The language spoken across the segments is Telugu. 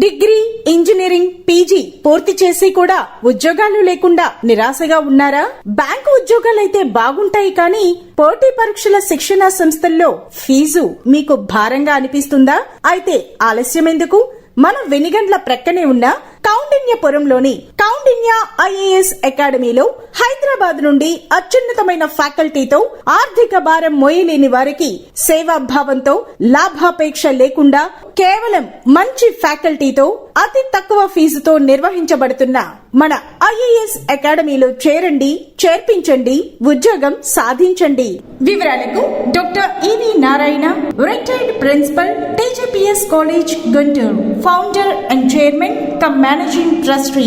డిగ్రీ, ఇంజనీరింగ్, పీజీ పూర్తి చేసి కూడా ఉద్యోగాలు లేకుండా నిరాశగా ఉన్నారా? బ్యాంకు ఉద్యోగాలైతే బాగుంటాయి కానీ పోటీ పరీక్షల శిక్షణా సంస్థల్లో ఫీజు మీకు భారంగా అనిపిస్తుందా? అయితే ఆలస్యం ఎందుకు? మన వెనిగండ్ల ప్రక్కనే ఉన్న కౌండిన్యపురంలోని కౌండిన్య ఐఏఎస్ అకాడమీలో హైదరాబాద్ నుండి అత్యున్నతమైన ఫ్యాకల్టీతో ఆర్థిక భారం మోయలేని వారికి సేవాభావంతో లాభాపేక్ష లేకుండా కేవలం మంచి ఫ్యాకల్టీతో అతి తక్కువ ఫీజుతో నిర్వహించబడుతున్న మన ఐఏఎస్ అకాడమీలో చేరండి, చేర్పించండి, ఉద్యోగం సాధించండి. వివరాలకు doctor EV Narayana, retired principal, TGPS college, Guntur, founder and chairman cum managing trustee,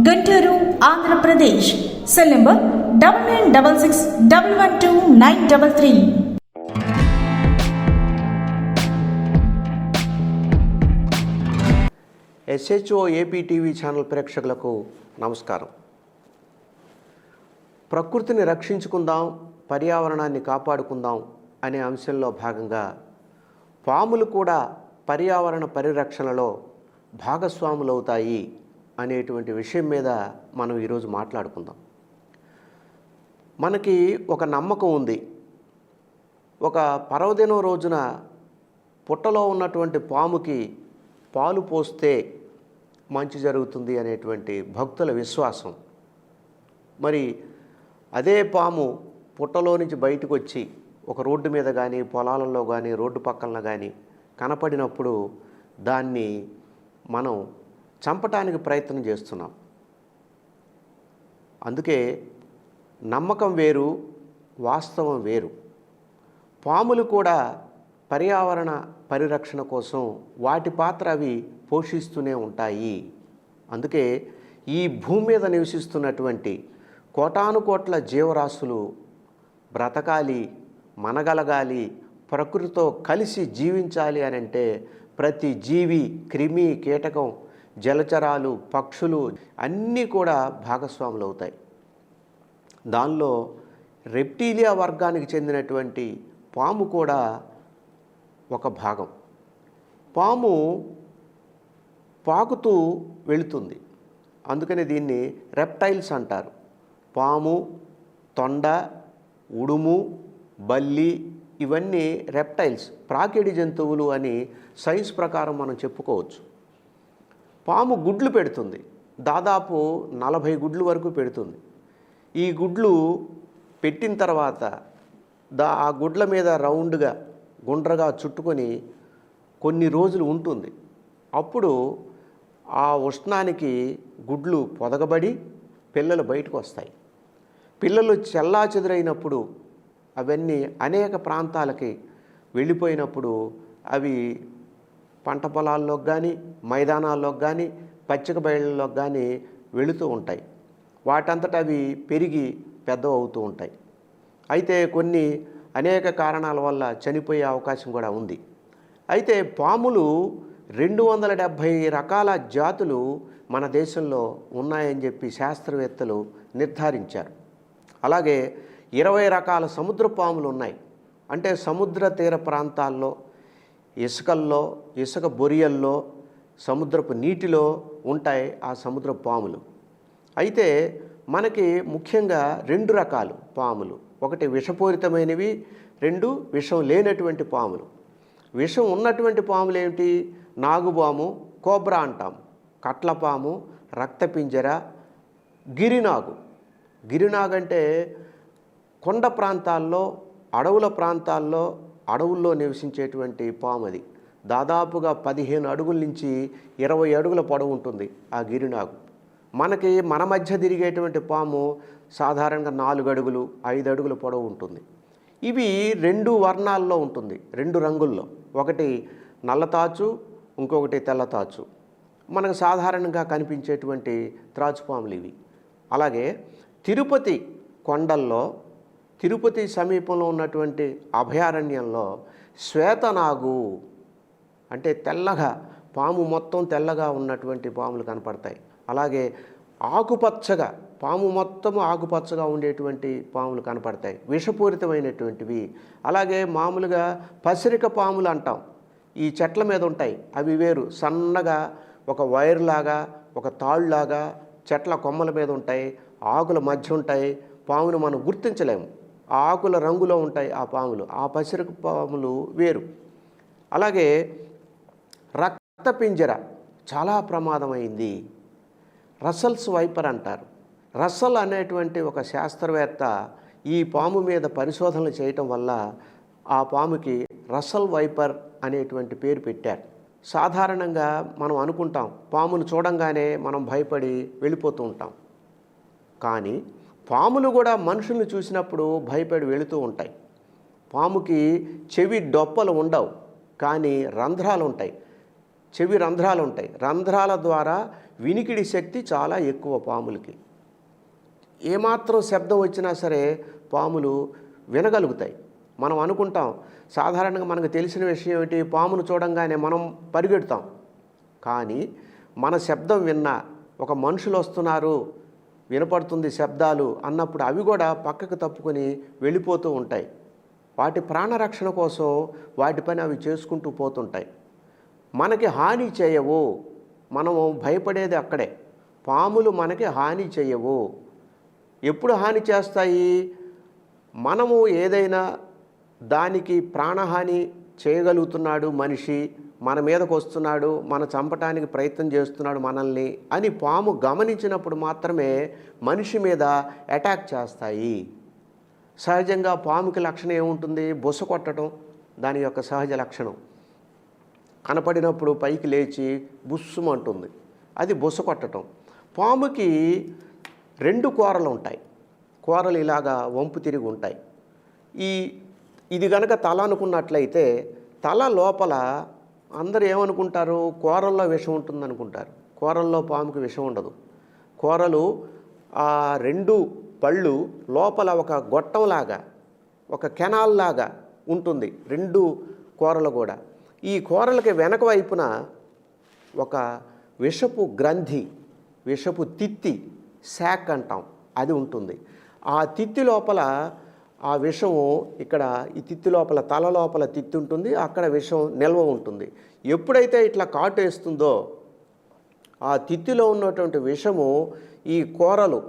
Guntur, Andhra Pradesh. Cell number 9966112933. SHO AP TV channel ప్రేక్షకులకు నమస్కారం. ప్రకృతిని రక్షించుకుందాం, పర్యావరణాన్ని కాపాడుకుందాం అనే అంశంలో భాగంగా పాములు కూడా పర్యావరణ పరిరక్షణలో భాగస్వాములవుతాయి అనేటువంటి విషయం మీద మనం ఈరోజు మాట్లాడుకుందాం. మనకి ఒక నమ్మకం ఉంది, ఒక పర్వదినం రోజున పుట్టలో ఉన్నటువంటి పాముకి పాలు పోస్తే మంచి జరుగుతుంది అనేటువంటి భక్తుల విశ్వాసం. మరి అదే పాము పుట్టలో నుంచి బయటకు వచ్చి ఒక రోడ్డు మీద కానీ, పొలాలలో కానీ, రోడ్డు పక్కన కానీ కనపడినప్పుడు దాన్ని మనం చంపటానికి ప్రయత్నం చేస్తున్నాం. అందుకే నమ్మకం వేరు, వాస్తవం వేరు. పాములు కూడా పర్యావరణ పరిరక్షణ కోసం వాటి పాత్ర అవి పోషిస్తూనే ఉంటాయి. అందుకే ఈ భూమి మీద నివసిస్తున్నటువంటి కోటానుకోట్ల జీవరాశులు బ్రతకాలి, మనగలగాలి, ప్రకృతితో కలిసి జీవించాలి అని అంటే ప్రతి జీవి, క్రిమి, కీటకం, జలచరాలు, పక్షులు అన్నీ కూడా భాగస్వాములు అవుతాయి. దానిలో రెప్టీలియా వర్గానికి చెందినటువంటి పాము కూడా ఒక భాగం. పాము పాకుతూ వెళుతుంది, అందుకని దీన్ని రెప్టైల్స్ అంటారు. పాము, తొండ, ఉడుము, బల్లి ఇవన్నీ రెప్టైల్స్, ప్రాకిడి జంతువులు అని సైన్స్ ప్రకారం మనం చెప్పుకోవచ్చు. పాము గుడ్లు పెడుతుంది, దాదాపు 40 గుడ్లు వరకు పెడుతుంది. ఈ గుడ్లు పెట్టిన తర్వాత ఆ గుడ్ల మీద రౌండ్గా గుండ్రగా చుట్టుకొని కొన్ని రోజులు ఉంటుంది. అప్పుడు ఆ ఉష్ణానికి గుడ్లు పొదగబడి పిల్లలు బయటకు వస్తాయి. పిల్లలు చెల్లాచెదురైనప్పుడు అవన్నీ అనేక ప్రాంతాలకి వెళ్ళిపోయినప్పుడు అవి పంట పొలాల్లోకి కానీ, మైదానాల్లోకి కానీ, పచ్చిక బయళ్ళలోకి కానీ వెళుతూ ఉంటాయి. వాటంతటా అవి పెరిగి పెద్దవవుతూ ఉంటాయి. అయితే కొన్ని అనేక కారణాల వల్ల చనిపోయే అవకాశం కూడా ఉంది. అయితే పాములు 270 రకాల జాతులు మన దేశంలో ఉన్నాయని చెప్పి శాస్త్రవేత్తలు నిర్ధారించారు. అలాగే 20 రకాల సముద్ర పాములు ఉన్నాయి. అంటే సముద్ర తీర ప్రాంతాల్లో, ఇసుకల్లో, ఇసుక బొరియల్లో, సముద్రపు నీటిలో ఉంటాయి ఆ సముద్ర పాములు. అయితే మనకి ముఖ్యంగా 2 రకాలు పాములు. ఒకటి విషపూరితమైనవి, 2 విషం లేనటువంటి పాములు. విషం ఉన్నటువంటి పాములు ఏమిటి? నాగుపాము, కోబ్రా అంటాం, కట్లపాము, రక్తపింజర, గిరినాగు. గిరినాగు అంటే కొండ ప్రాంతాల్లో, అడవుల ప్రాంతాల్లో, అడవుల్లో నివసించేటువంటి పాము. అది దాదాపుగా 15 అడుగుల నుంచి 20 అడుగుల పొడవు ఉంటుంది ఆ గిరినాగు. మనకి మన మధ్య తిరిగేటువంటి పాము సాధారణంగా 4 అడుగులు, 5 అడుగుల పొడవు ఉంటుంది. ఇవి 2 వర్ణాల్లో ఉంటుంది, 2 రంగుల్లో. ఒకటి నల్లతాచు, ఇంకొకటి తెల్లతాచు. మనకు సాధారణంగా కనిపించేటువంటి త్రాచుపాములు ఇవి. అలాగే తిరుపతి కొండల్లో, తిరుపతి సమీపంలో ఉన్నటువంటి అభయారణ్యంలో శ్వేతనాగు అంటే తెల్లగా, పాము మొత్తం తెల్లగా ఉన్నటువంటి పాములు కనపడతాయి. అలాగే ఆకుపచ్చగా, పాము మొత్తం ఆకుపచ్చగా ఉండేటువంటి పాములు కనపడతాయి, విషపూరితమైనటువంటివి. అలాగే మామూలుగా పసిరిక పాములు అంటాం, ఈ చెట్ల మీద ఉంటాయి, అవి వేరు, సన్నగా ఒక వైర్ లాగా, ఒక తాళ్ళలాగా చెట్ల కొమ్మల మీద ఉంటాయి, ఆకుల మధ్య ఉంటాయి. పామును మనం గుర్తించలేము. ఆ ఆకుల రంగులో ఉంటాయి ఆ పాములు. ఆ పసిరుకు పాములు వేరు. అలాగే రక్తపింజర చాలా ప్రమాదమైంది. రసల్స్ వైపర్ అంటారు. రస్సల్ అనేటువంటి ఒక శాస్త్రవేత్త ఈ పాము మీద పరిశోధనలు చేయటం వల్ల ఆ పాముకి రసల్ వైపర్ అనేటువంటి పేరు పెట్టారు. సాధారణంగా మనం అనుకుంటాం, పామును చూడంగానే మనం భయపడి వెళ్ళిపోతూ ఉంటాం. కానీ పాములు కూడా మనుషుల్ని చూసినప్పుడు భయపడి వెళుతూ ఉంటాయి. పాముకి చెవి డొప్పలు ఉండవు, కానీ రంధ్రాలు ఉంటాయి. చెవి రంధ్రాలు ఉంటాయి. రంధ్రాల ద్వారా వినికిడి శక్తి చాలా ఎక్కువ పాములకి. ఏమాత్రం శబ్దం వచ్చినా సరే పాములు వినగలుగుతాయి. మనం అనుకుంటాం, సాధారణంగా మనకు తెలిసిన విషయం ఏమిటి, పామును చూడంగానే మనం పరిగెడతాం. కానీ మన శబ్దం విన్నా, ఒక మనుషులు వస్తున్నారు, వినపడుతుంది శబ్దాలు అన్నప్పుడు అవి కూడా పక్కకు తప్పుకొని వెళ్ళిపోతూ ఉంటాయి. వాటి ప్రాణరక్షణ కోసం వాటి పని అవి చేసుకుంటూ పోతుంటాయి. మనకి హాని చేయవు. మనము భయపడేది అక్కడే. పాములు మనకి హాని చేయవు. ఎప్పుడు హాని చేస్తాయి? మనము ఏదైనా దానికి ప్రాణహాని చేయగలుగుతున్నాడు మనిషి, మన మీదకు వస్తున్నాడు, మన చంపటానికి ప్రయత్నం చేస్తున్నాడు మనల్ని అని పాము గమనించినప్పుడు మాత్రమే మనిషి మీద అటాక్ చేస్తాయి. సహజంగా పాముకి లక్షణం ఏముంటుంది? బుస కొట్టడం దాని యొక్క సహజ లక్షణం. కనపడినప్పుడు పైకి లేచి బుస్సుమంటుంది, అది బుస కొట్టడం. పాముకి 2 కూరలు ఉంటాయి. కూరలు ఇలాగా వంపు తిరిగి ఉంటాయి. ఇది గనక తల అనుకున్నట్లయితే తల లోపల అందరూ ఏమనుకుంటారు? కూరల్లో విషం ఉంటుందనుకుంటారు. కూరల్లో పాముకి విషం ఉండదు. కూరలు 2 పళ్ళు లోపల ఒక గొట్టంలాగా, ఒక కెనాల్ లాగా ఉంటుంది 2 కూరలు కూడా. ఈ కూరలకి వెనక వైపున ఒక విషపు గ్రంథి, విషపు తిత్తి, శాక్ అంటాం, అది ఉంటుంది. ఆ తిత్తి లోపల ఆ విషము, ఇక్కడ ఈ తిత్తి లోపల, తల లోపల తిత్తి ఉంటుంది, అక్కడ విషం నిల్వ ఉంటుంది. ఎప్పుడైతే ఇట్లా కాటు వేస్తుందో ఆ తిత్తిలో ఉన్నటువంటి విషము ఈ కూరలు,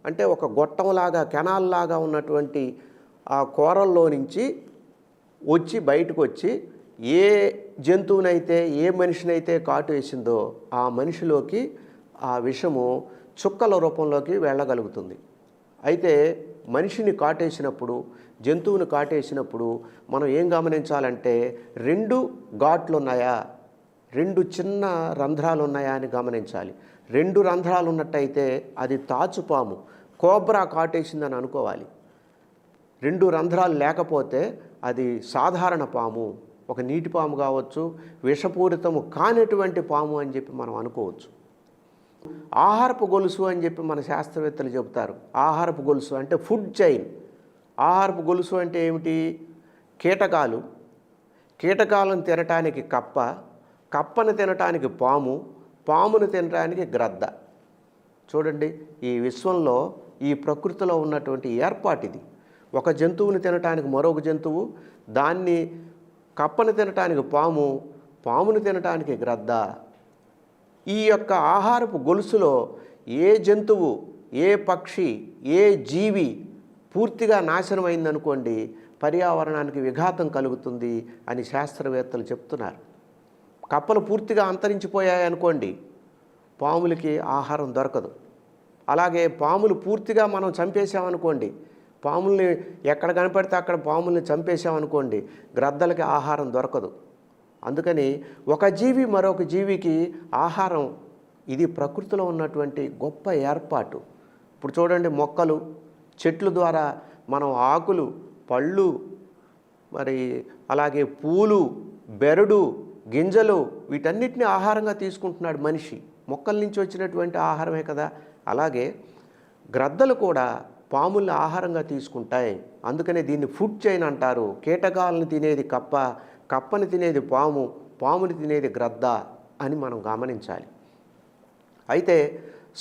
అంటే ఒక గొట్టంలాగా, కెనాల్లాగా ఉన్నటువంటి ఆ కూరల్లో నుంచి వచ్చి బయటకు వచ్చి ఏ జంతువునైతే, ఏ మనిషినైతే కాటు వేసిందో ఆ మనిషిలోకి ఆ విషము చుక్కల రూపంలోకి వెళ్ళగలుగుతుంది. అయితే మనిషిని కాటేసినప్పుడు, జంతువుని కాటేసినప్పుడు మనం ఏం గమనించాలంటే 2 ఘాట్లు ఉన్నాయా, 2 చిన్న రంధ్రాలు ఉన్నాయా అని గమనించాలి. 2 రంధ్రాలు ఉన్నట్టయితే అది తాచుపాము, కోబ్రా కాటేసిందని అనుకోవాలి. 2 రంధ్రాలు లేకపోతే అది సాధారణ పాము, ఒక నీటి పాము కావచ్చు, విషపూరితము కానిటువంటి పాము అని చెప్పి మనం అనుకోవచ్చు. ఆహారపు గొలుసు అని చెప్పి మన శాస్త్రవేత్తలు చెబుతారు. ఆహారపు గొలుసు అంటే ఫుడ్ చైన్. ఆహారపు గొలుసు అంటే ఏమిటి? కీటకాలు, కీటకాలను తినటానికి కప్ప, కప్పను తినటానికి పాము, పామును తినటానికి గ్రద్ద. చూడండి, ఈ విశ్వంలో, ఈ ప్రకృతిలో ఉన్నటువంటి ఏర్పాటు ఇది. ఒక జంతువుని తినటానికి మరొక జంతువు, దాన్ని కప్పను తినటానికి పాము, పామును తినటానికి గ్రద్ద. ఈ యొక్క ఆహారపు గొలుసులో ఏ జంతువు, ఏ పక్షి, ఏ జీవి పూర్తిగా నాశనం అయిందనుకోండి, పర్యావరణానికి విఘాతం కలుగుతుంది అని శాస్త్రవేత్తలు చెప్తున్నారు. కప్పలు పూర్తిగా అంతరించిపోయాయి అనుకోండి, పాములకి ఆహారం దొరకదు. అలాగే పాములు పూర్తిగా మనం చంపేసామనుకోండి, పాముల్ని ఎక్కడ కనపడితే అక్కడ పాముల్ని చంపేసామనుకోండి, గ్రద్దలకి ఆహారం దొరకదు. అందుకని ఒక జీవి మరొక జీవికి ఆహారం, ఇది ప్రకృతిలో ఉన్నటువంటి గొప్ప ఏర్పాటు. ఇప్పుడు చూడండి, మొక్కలు, చెట్ల ద్వారా మనం ఆకులు, పళ్ళు, మరి అలాగే పూలు, బెరడు, గింజలు, వీటన్నిటిని ఆహారంగా తీసుకుంటున్నాడు మనిషి. మొక్కల నుంచి వచ్చినటువంటి ఆహారమే కదా. అలాగే గ్రద్దలు కూడా పాముల్ని ఆహారంగా తీసుకుంటాయి. అందుకనే దీన్ని ఫుడ్ చైన్ అంటారు. కీటకాలను తినేది కప్ప, కప్పని తినేది పాము, పాముని తినేది గ్రద్ద అని మనం గమనించాలి. అయితే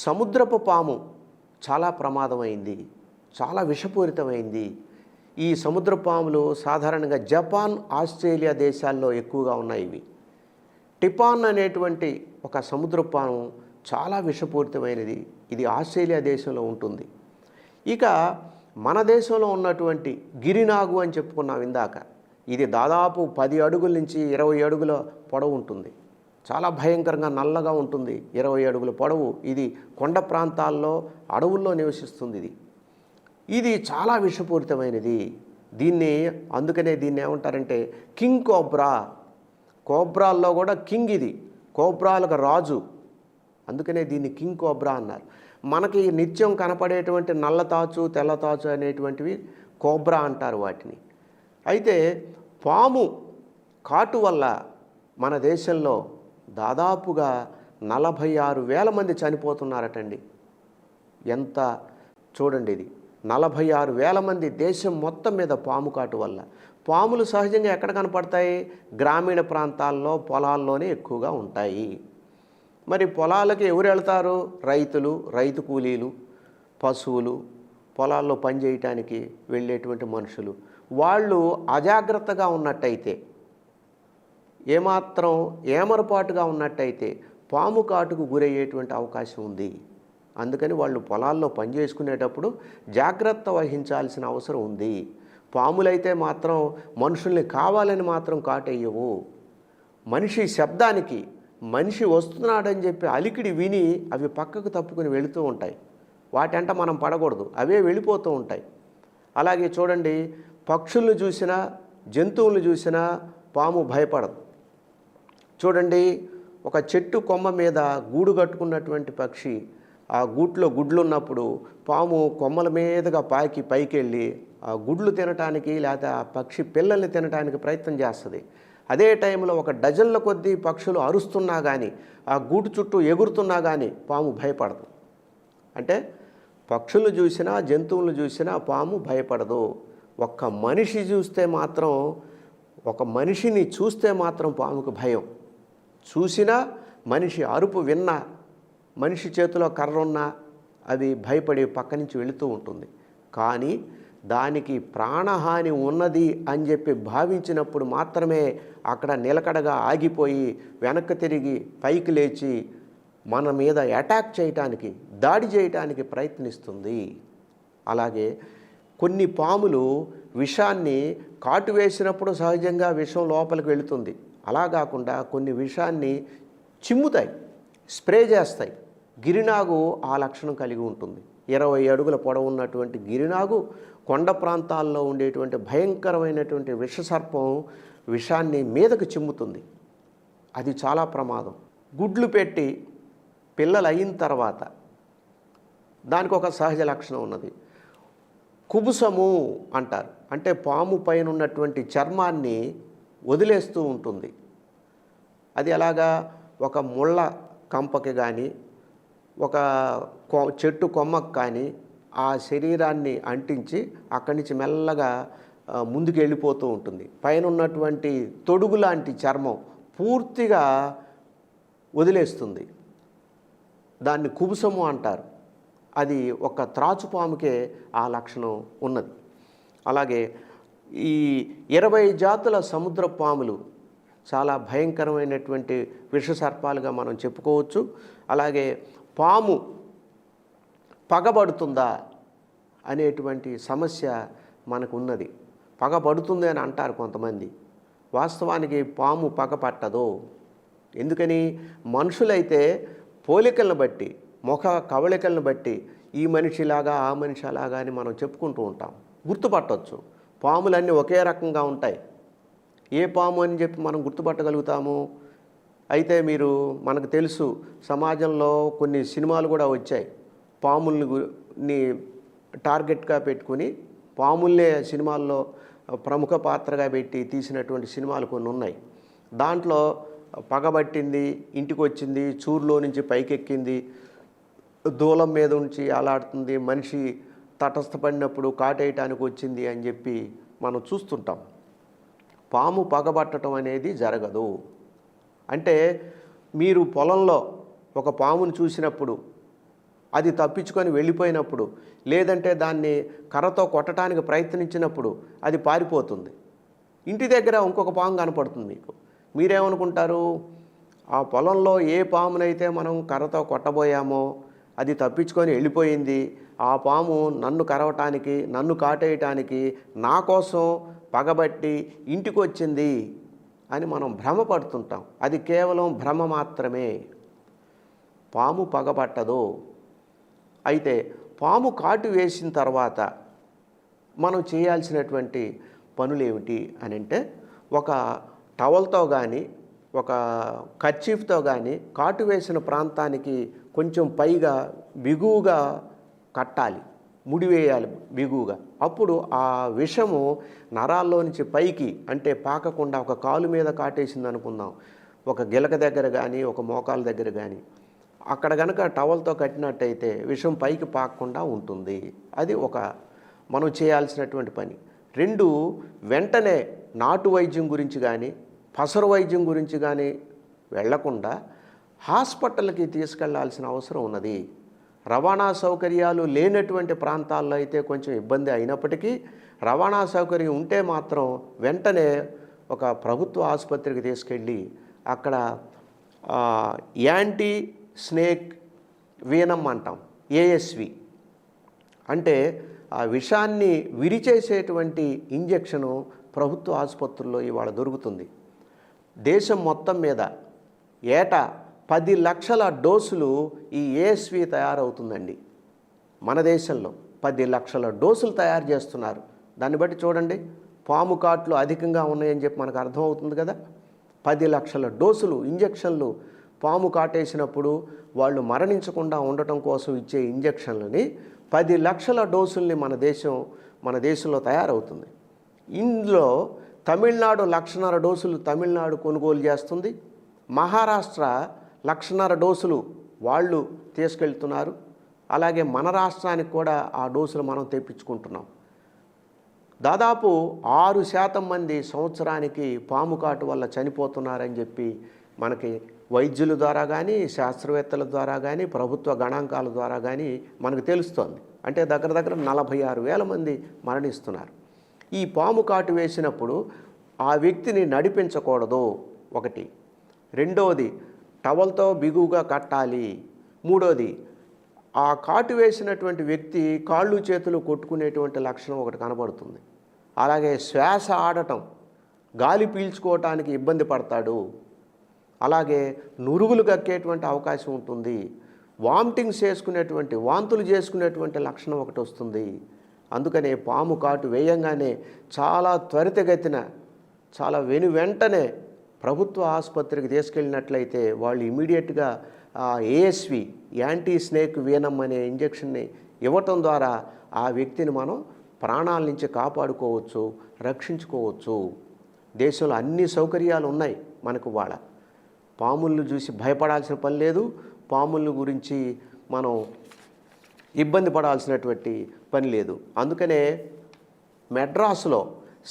సముద్రపు పాము చాలా ప్రమాదమైంది, చాలా విషపూరితమైంది. ఈ సముద్ర పాములు సాధారణంగా జపాన్, ఆస్ట్రేలియా దేశాల్లో ఎక్కువగా ఉన్నాయి. ఇవి టిపాన్ అనేటువంటి ఒక సముద్రపు పాము చాలా విషపూరితమైనది. ఇది ఆస్ట్రేలియా దేశంలో ఉంటుంది. ఇక మన దేశంలో ఉన్నటువంటి గిరినాగు అని చెప్పుకున్నాం ఇందాక. ఇది దాదాపు 10 అడుగుల నుంచి 20 అడుగుల పొడవు ఉంటుంది. చాలా భయంకరంగా నల్లగా ఉంటుంది. 20 అడుగుల పొడవు. ఇది కొండ ప్రాంతాల్లో అడవుల్లో నివసిస్తుంది. ఇది చాలా విషపూరితమైనది. అందుకనే దీన్ని ఏమంటారంటే కింగ్ కోబ్రా. కోబ్రాల్లో కూడా కింగ్ ఇది, కోబ్రాలకు రాజు. అందుకనే దీన్ని కింగ్ కోబ్రా అన్నారు. మనకి నిత్యం కనపడేటువంటి నల్లతాచు తెల్లతాచు అనేటువంటివి కోబ్రా అంటారు వాటిని. అయితే పాము కాటు వల్ల మన దేశంలో దాదాపుగా 46,000 మంది చనిపోతున్నారటండి. ఎంత చూడండి, ఇది 46,000 మంది దేశం మొత్తం మీద పాము కాటు వల్ల. పాములు సహజంగా ఎక్కడ కనపడతాయి? గ్రామీణ ప్రాంతాల్లో, పొలాల్లోనే ఎక్కువగా ఉంటాయి. మరి పొలాలకి ఎవరు వెళ్తారు? రైతులు, రైతు కూలీలు, పశువులు, పొలాల్లో పనిచేయటానికి వెళ్ళేటువంటి మనుషులు. వాళ్ళు అజాగ్రత్తగా ఉన్నట్టయితే, ఏమాత్రం ఏమరపాటుగా ఉన్నట్టయితే పాము కాటుకు గురయ్యేటువంటి అవకాశం ఉంది. అందుకని వాళ్ళు పొలాల్లో పనిచేసుకునేటప్పుడు జాగ్రత్త వహించాల్సిన అవసరం ఉంది. పాములైతే మాత్రం మనుషుల్ని కావాలని మాత్రం కాటేయవు. మనిషి శబ్దానికి, మనిషి వస్తున్నాడని చెప్పి అలికిడి విని అవి పక్కకు తప్పుకుని వెళుతూ ఉంటాయి. వాటంట మనం పడకూడదు, అవే వెళ్ళిపోతూ ఉంటాయి. అలాగే చూడండి, పక్షులను చూసినా, జంతువులను చూసినా పాము భయపడదు. చూడండి, ఒక చెట్టు కొమ్మ మీద గూడు కట్టుకున్నటువంటి పక్షి, ఆ గూట్లో గుడ్లు ఉన్నప్పుడు పాము కొమ్మల మీదుగా పాకి పైకి వెళ్ళి ఆ గుడ్లు తినటానికి లేదా ఆ పక్షి పిల్లల్ని తినటానికి ప్రయత్నం చేస్తుంది. అదే టైంలో ఒక డజన్ల కొద్దీ పక్షులు అరుస్తున్నా కానీ, ఆ గూడు చుట్టూ ఎగురుతున్నా కానీ పాము భయపడదు. అంటే పక్షులను చూసినా, జంతువులను చూసినా పాము భయపడదు. ఒక్క మనిషి చూస్తే మాత్రం, ఒక మనిషిని చూస్తే మాత్రం పాముకు భయం. చూసినా, మనిషి అరుపు విన్నా, మనిషి చేతిలో కర్ర ఉన్నా అది భయపడి పక్క నుంచి వెళుతూ ఉంటుంది. కానీ దానికి ప్రాణహాని ఉన్నది అని చెప్పి భావించినప్పుడు మాత్రమే అక్కడ నిలకడగా ఆగిపోయి వెనక్కి తిరిగి పైకి లేచి మన మీద అటాక్ చేయటానికి, దాడి చేయటానికి ప్రయత్నిస్తుంది. అలాగే కొన్ని పాములు విషాన్ని కాటు వేసినప్పుడు సహజంగా విషం లోపలికి వెళుతుంది. అలా కాకుండా కొన్ని విషాన్ని చిమ్ముతాయి, స్ప్రే చేస్తాయి. గిరినాగు ఆ లక్షణం కలిగి ఉంటుంది. 20 అడుగుల పొడవు ఉన్నటువంటి గిరినాగు కొండ ప్రాంతాల్లో ఉండేటువంటి భయంకరమైనటువంటి విషసర్పం విషాన్ని మీదకు చిమ్ముతుంది. అది చాలా ప్రమాదం. గుడ్లు పెట్టి పిల్లలు అయిన తర్వాత దానికి ఒక సహజ లక్షణం ఉన్నది, కుబుసము అంటారు. అంటే పాము పైన ఉన్నటువంటి చర్మాన్ని వదిలేస్తూ ఉంటుంది. అది ఎలాగా? ఒక ముళ్ళ కంపకి కానీ, ఒక చెట్టు కొమ్మకు కానీ ఆ శరీరాన్ని అంటించి అక్కడి నుంచి మెల్లగా ముందుకు వెళ్ళిపోతూ ఉంటుంది. పైన ఉన్నటువంటి తొడుగు లాంటి చర్మం పూర్తిగా వదిలేస్తుంది. దాన్ని కుబుసము అంటారు. అది ఒక త్రాచుపాముకే ఆ లక్షణం ఉన్నది. అలాగే ఈ 20 జాతుల సముద్ర పాములు చాలా భయంకరమైనటువంటి విషసర్పాలుగా మనం చెప్పుకోవచ్చు. అలాగే పాము పగబడుతుందా అనేటువంటి సమస్య మనకు ఉన్నది. పగబడుతుంది అని అంటారు కొంతమంది. వాస్తవానికి పాము పగపట్టదు. ఎందుకని? మనుషులైతే పోలికలను బట్టి, ముఖ కవళికలను బట్టి ఈ మనిషిలాగా ఆ మనిషి అలాగా అని మనం చెప్పుకుంటూ ఉంటాం, గుర్తుపట్టవచ్చు. పాములన్నీ ఒకే రకంగా ఉంటాయి. ఏ పాము అని చెప్పి మనం గుర్తుపట్టగలుగుతాము? అయితే మనకు తెలుసు, సమాజంలో కొన్ని సినిమాలు కూడా వచ్చాయి. పాముల్ని టార్గెట్గా పెట్టుకుని పాముల్నే సినిమాల్లో ప్రముఖ పాత్రగా పెట్టి తీసినటువంటి సినిమాలు కొన్ని ఉన్నాయి. దాంట్లో పగబట్టింది, ఇంటికి వచ్చింది, చూరులో నుంచి పైకెక్కింది, దూలం మీద ఉంచి అలాడుతుంది, మనిషి తటస్థపడినప్పుడు కాటేయటానికి వచ్చింది అని చెప్పి మనం చూస్తుంటాం. పాము పగబట్టడం అనేది జరగదు. అంటే మీరు పొలంలో ఒక పామును చూసినప్పుడు, అది తప్పించుకొని వెళ్ళిపోయినప్పుడు, లేదంటే దాన్ని కర్రతో కొట్టడానికి ప్రయత్నించినప్పుడు అది పారిపోతుంది. ఇంటి దగ్గర ఇంకొక పాము కనపడుతుంది మీకు. మీరేమనుకుంటారు? ఆ పొలంలో ఏ పామునైతే మనం కర్రతో కొట్టబోయామో అది తప్పించుకొని వెళ్ళిపోయింది. ఆ పాము నన్ను కరవటానికి, నన్ను కాటేయటానికి, నా కోసం పగబట్టి ఇంటికి వచ్చింది అని మనం భ్రమపడుతుంటాం. అది కేవలం భ్రమ మాత్రమే. పాము పగబట్టదు. అయితే పాము కాటు వేసిన తర్వాత మనం చేయాల్సినటువంటి పనులు ఏమిటి అని అంటే, ఒక టవల్తో కానీ ఒక కర్చీఫ్తో కానీ కాటు వేసిన ప్రాంతానికి కొంచెం పైగా బిగువుగా కట్టాలి, ముడివేయాలి బిగువుగా. అప్పుడు ఆ విషము నరాల్లో నుంచి పైకి, అంటే పాకకుండా, ఒక కాలు మీద కాటేసింది అనుకుందాం, ఒక గిలక దగ్గర కానీ ఒక మోకాల దగ్గర కానీ, అక్కడ కనుక టవల్తో కట్టినట్టయితే విషం పైకి పాకకుండా ఉంటుంది. అది ఒక మనం చేయాల్సినటువంటి పని. 2, వెంటనే నాటు వైద్యం గురించి కానీ పసరు వైద్యం గురించి కానీ వెళ్లకుండా హాస్పిటల్కి తీసుకెళ్లాల్సిన అవసరం ఉన్నది. రవాణా సౌకర్యాలు లేనటువంటి ప్రాంతాల్లో అయితే కొంచెం ఇబ్బంది అయినప్పటికీ, రవాణా సౌకర్యం ఉంటే మాత్రం వెంటనే ఒక ప్రభుత్వ ఆసుపత్రికి తీసుకెళ్ళి అక్కడ యాంటీ స్నేక్ వీనం అంటాం, ఏఎస్వి, అంటే ఆ విషాన్ని విరిచేసేటువంటి ఇంజెక్షను ప్రభుత్వ ఆసుపత్రుల్లో ఇవాళ దొరుకుతుంది. దేశం మొత్తం మీద ఏటా 10 లక్షల డోసులు ఈ ఏఎస్వి తయారవుతుందండి. మన దేశంలో 10 లక్షల డోసులు తయారు చేస్తున్నారు. దాన్ని బట్టి చూడండి, పాము కాట్లు అధికంగా ఉన్నాయని చెప్పి మనకు అర్థమవుతుంది కదా. 10 లక్షల డోసులు ఇంజెక్షన్లు పాము కాటేసినప్పుడు వాళ్ళు మరణించకుండా ఉండటం కోసం ఇచ్చే ఇంజెక్షన్లని 10 లక్షల డోసుల్ని మన దేశంలో తయారవుతుంది. ఇందులో తమిళనాడు 1,50,000 డోసులు తమిళనాడు కొనుగోలు చేస్తుంది. మహారాష్ట్ర 1,50,000 డోసులు వాళ్ళు తీసుకెళ్తున్నారు. అలాగే మన రాష్ట్రానికి కూడా ఆ డోసులు మనం తెప్పించుకుంటున్నాం. దాదాపు 6% మంది సంవత్సరానికి పాము కాటు వల్ల చనిపోతున్నారని చెప్పి మనకి వైద్యుల ద్వారా కానీ, శాస్త్రవేత్తల ద్వారా కానీ, ప్రభుత్వ గణాంకాల ద్వారా కానీ మనకు తెలుస్తోంది. అంటే దగ్గర 46,000 మంది మరణిస్తున్నారు. ఈ పాము కాటు వేసినప్పుడు ఆ వ్యక్తిని నడిపించకూడదు, ఒకటి. రెండవది, టవల్తో బిగువుగా కట్టాలి. మూడోది, ఆ కాటు వేసినటువంటి వ్యక్తి కాళ్ళు చేతులు కొట్టుకునేటువంటి లక్షణం ఒకటి కనబడుతుంది. అలాగే శ్వాస ఆడటం, గాలి పీల్చుకోవటానికి ఇబ్బంది పడతాడు. అలాగే నురుగులు కక్కేటువంటి అవకాశం ఉంటుంది. వాంతులు చేసుకునేటువంటి లక్షణం ఒకటి వస్తుంది. అందుకనే పాము కాటు వేయంగానే చాలా త్వరితగతిన, చాలా వెంటనే ప్రభుత్వ ఆసుపత్రికి తీసుకెళ్ళినట్లయితే వాళ్ళు ఇమీడియట్గా ఏఎస్వి, యాంటీ స్నేక్ వీనం అనే ఇంజెక్షన్ని ఇవ్వటం ద్వారా ఆ వ్యక్తిని మనం ప్రాణాల నుంచి కాపాడుకోవచ్చు, రక్షించుకోవచ్చు. దేశంలో అన్ని సౌకర్యాలు ఉన్నాయి మనకు. వాళ్ళ పాములను చూసి భయపడాల్సిన పని లేదు, పాముల గురించి మనం ఇబ్బంది పడాల్సినటువంటి పని లేదు. అందుకనే మెడ్రాస్లో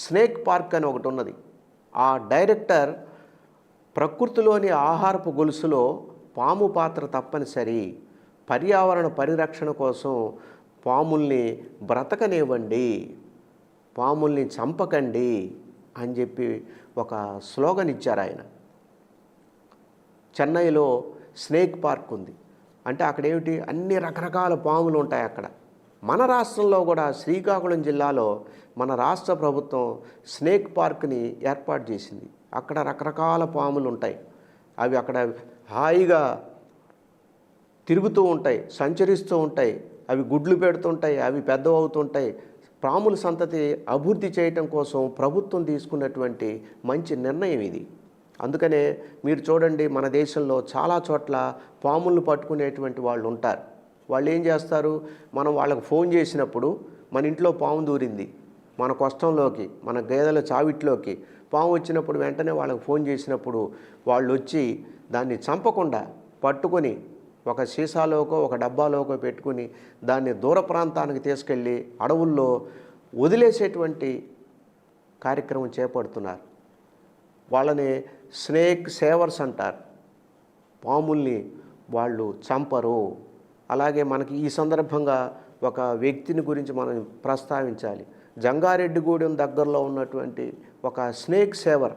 స్నేక్ పార్క్ అని ఒకటి ఉన్నది. ఆ డైరెక్టర్ ప్రకృతిలోని ఆహారపు గొలుసులో పాము పాత్ర తప్పనిసరి, పర్యావరణ పరిరక్షణ కోసం పాముల్ని బ్రతకనివ్వండి, పాముల్ని చంపకండి అని చెప్పి ఒక స్లోగన్ ఇచ్చారు ఆయన. చెన్నైలో స్నేక్ పార్క్ ఉంది. అంటే అక్కడేమిటి, అన్ని రకరకాల పాములు ఉంటాయి అక్కడ. మన రాష్ట్రంలో కూడా శ్రీకాకుళం జిల్లాలో మన రాష్ట్ర ప్రభుత్వం స్నేక్ పార్క్ని ఏర్పాటు చేసింది. అక్కడ రకరకాల పాములు ఉంటాయి. అవి అక్కడ హాయిగా తిరుగుతూ ఉంటాయి, సంచరిస్తూ ఉంటాయి, అవి గుడ్లు పెడుతుంటాయి, అవి పెద్దవవుతుంటాయి. పాముల సంతతి అభివృద్ధి చేయటం కోసం ప్రభుత్వం తీసుకున్నటువంటి మంచి నిర్ణయం ఇది. అందుకనే మీరు చూడండి, మన దేశంలో చాలా చోట్ల పాములను పట్టుకునేటువంటి వాళ్ళు ఉంటారు. వాళ్ళు ఏం చేస్తారు, మనం వాళ్ళకు ఫోన్ చేసినప్పుడు మన ఇంట్లో పాము దూరింది, మన కష్టంలోకి, మన గేదెల చావిట్లోకి పాము వచ్చినప్పుడు వెంటనే వాళ్ళకు ఫోన్ చేసినప్పుడు వాళ్ళు వచ్చి దాన్ని చంపకుండా పట్టుకొని ఒక సీసాలోకో ఒక డబ్బాలోకో పెట్టుకుని దాన్ని దూర ప్రాంతానికి తీసుకెళ్ళి అడవుల్లో వదిలేసేటువంటి కార్యక్రమం చేపడుతున్నారు. వాళ్ళని స్నేక్ సేవర్స్ అంటారు. పాముల్ని వాళ్ళు చంపరు. అలాగే మనకి ఈ సందర్భంగా ఒక వ్యక్తిని గురించి మనం ప్రస్తావించాలి. జంగారెడ్డిగూడెం దగ్గరలో ఉన్నటువంటి ఒక స్నేక్ సేవర్,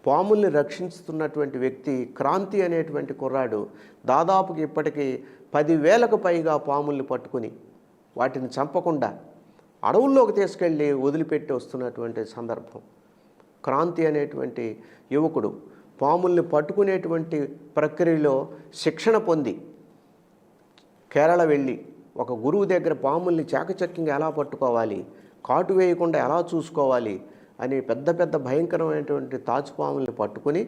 పాముల్ని రక్షిస్తున్నటువంటి వ్యక్తి క్రాంతి అనేటువంటి కుర్రాడు దాదాపుకి ఇప్పటికీ 10,000కు పైగా పాముల్ని పట్టుకుని వాటిని చంపకుండా అడవుల్లోకి తీసుకెళ్ళి వదిలిపెట్టి వస్తున్నటువంటి సందర్భం. క్రాంతి అనేటువంటి యువకుడు పాముల్ని పట్టుకునేటువంటి ప్రక్రియలో శిక్షణ పొంది కేరళ వెళ్ళి ఒక గురువు దగ్గర పాముల్ని చాకచక్యంగా ఎలా పట్టుకోవాలి, కాటు వేయకుండా ఎలా చూసుకోవాలి అని పెద్ద పెద్ద భయంకరమైనటువంటి తాచుపాముల్ని పట్టుకుని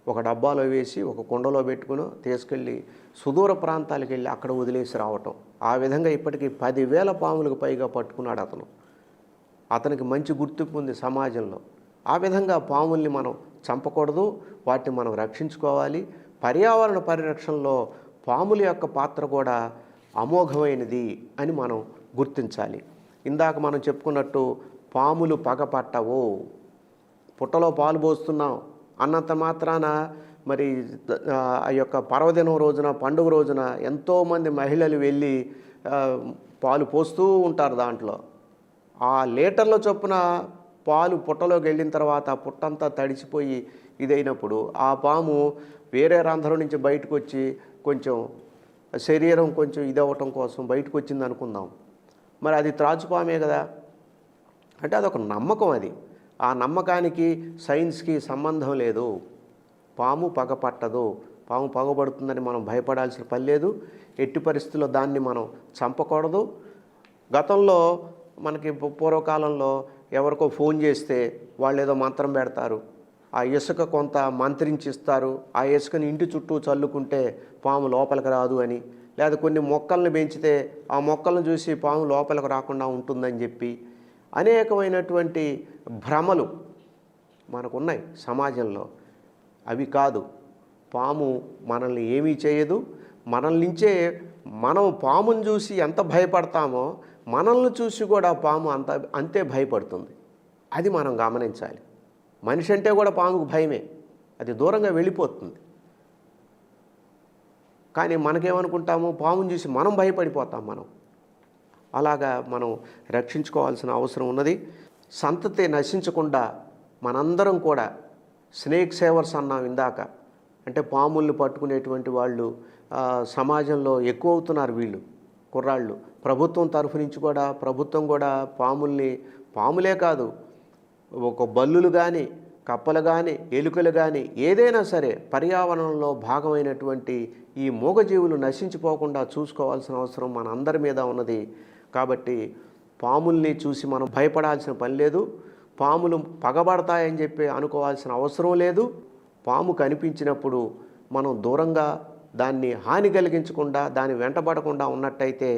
ఒక డబ్బాలో వేసి ఒక కుండలో పెట్టుకుని తీసుకెళ్ళి సుదూర ప్రాంతాలకు వెళ్ళి అక్కడ వదిలేసి రావటం. ఆ విధంగా ఇప్పటికీ 10,000 పాములకు పైగా పట్టుకున్నాడు అతను. అతనికి మంచి గుర్తింపు ఉంది సమాజంలో. ఆ విధంగా పాముల్ని మనం చంపకూడదు, వాటిని మనం రక్షించుకోవాలి. పర్యావరణ పరిరక్షణలో పాముల యొక్క పాత్ర కూడా అమోఘమైనది అని మనం గుర్తించాలి. ఇందాక మనం చెప్పుకున్నట్టు పాములు పగపట్టవు. పుట్టలో పాలు పోస్తున్నాం అన్నంత మాత్రాన మరి ఆ యొక్క పర్వదినం రోజున, పండుగ రోజున ఎంతోమంది మహిళలు వెళ్ళి పాలు పోస్తూ ఉంటారు. దాంట్లో ఆ లీటర్ల చొప్పున పాలు పుట్టలోకి వెళ్ళిన తర్వాత పుట్టంతా తడిసిపోయి ఇదైనప్పుడు ఆ పాము వేరే రంధ్రం నుంచి బయటకు వచ్చి కొంచెం శరీరం కొంచెం ఇదవటం కోసం బయటకు వచ్చింది అనుకుందాం. మరి అది త్రాచుపామే కదా. అంటే అదొక నమ్మకం. అది ఆ నమ్మకానికి సైన్స్కి సంబంధం లేదు. పాము పగపట్టదు, పాము పగబడుతుందని మనం భయపడాల్సిన పని లేదు. ఎట్టి పరిస్థితుల్లో దాన్ని మనం చంపకూడదు. గతంలో మనకి పూర్వకాలంలో ఎవరికో ఫోన్ చేస్తే వాళ్ళు ఏదో మంత్రం పెడతారు, ఆ ఇసుక కొంత మంత్రించిస్తారు, ఆ ఇసుకని ఇంటి చుట్టూ చల్లుకుంటే పాము లోపలికి రాదు అని, లేదా కొన్ని మొక్కల్ని పెంచితే ఆ మొక్కలను చూసి పాము లోపలికి రాకుండా ఉంటుందని చెప్పి అనేకమైనటువంటి భ్రమలు మనకున్నాయి సమాజంలో. అవి కాదు. పాము మనల్ని ఏమీ చేయదు. మనల్ని నుంచే మనం పామును చూసి ఎంత భయపడతామో మనల్ని చూసి కూడా పాము అంతే భయపడుతుంది. అది మనం గమనించాలి. మనిషి అంటే కూడా పాముకు భయమే, అది దూరంగా వెళ్ళిపోతుంది. కానీ మనకేమనుకుంటాము, పామును చూసి మనం భయపడిపోతాం. అలాగా మనం రక్షించుకోవాల్సిన అవసరం ఉన్నది. సంతతి నశించకుండా మనందరం కూడా స్నేక్ సేవర్స్ అన్నాం ఇందాక. అంటే పాముల్ని పట్టుకునేటువంటి వాళ్ళు సమాజంలో ఎక్కువ అవుతున్నారు. వీళ్ళు కుర్రాళ్ళు ప్రభుత్వం తరఫు నుంచి కూడా, ప్రభుత్వం కూడా పాములే కాదు, ఒక బల్లులు కానీ, కప్పలు కానీ, ఎలుకలు కానీ, ఏదైనా సరే పర్యావరణంలో భాగమైనటువంటి ఈ మూగజీవులు నశించిపోకుండా చూసుకోవాల్సిన అవసరం మన అందరి మీద ఉన్నది. కాబట్టి పాముల్ని చూసి మనం భయపడాల్సిన పని లేదు. పాములు పగబడతాయని చెప్పి అనుకోవాల్సిన అవసరం లేదు. పాము కనిపించినప్పుడు మనం దూరంగా దాన్ని హాని కలిగించకుండా, దాన్ని వెంటబడకుండా ఉన్నట్టయితే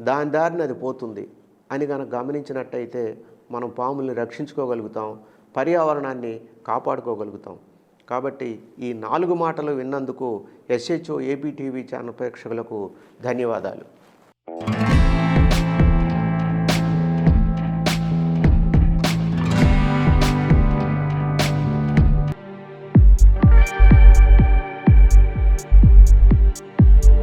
దాని దారిని అది పోతుంది అని కనుక గమనించినట్టయితే మనం పాముల్ని రక్షించుకోగలుగుతాం, పర్యావరణాన్ని కాపాడుకోగలుగుతాం. కాబట్టి ఈ 4 మాటలు విన్నందుకు SHO ఏపీ టీవీ ఛానల్ ప్రేక్షకులకు ధన్యవాదాలు.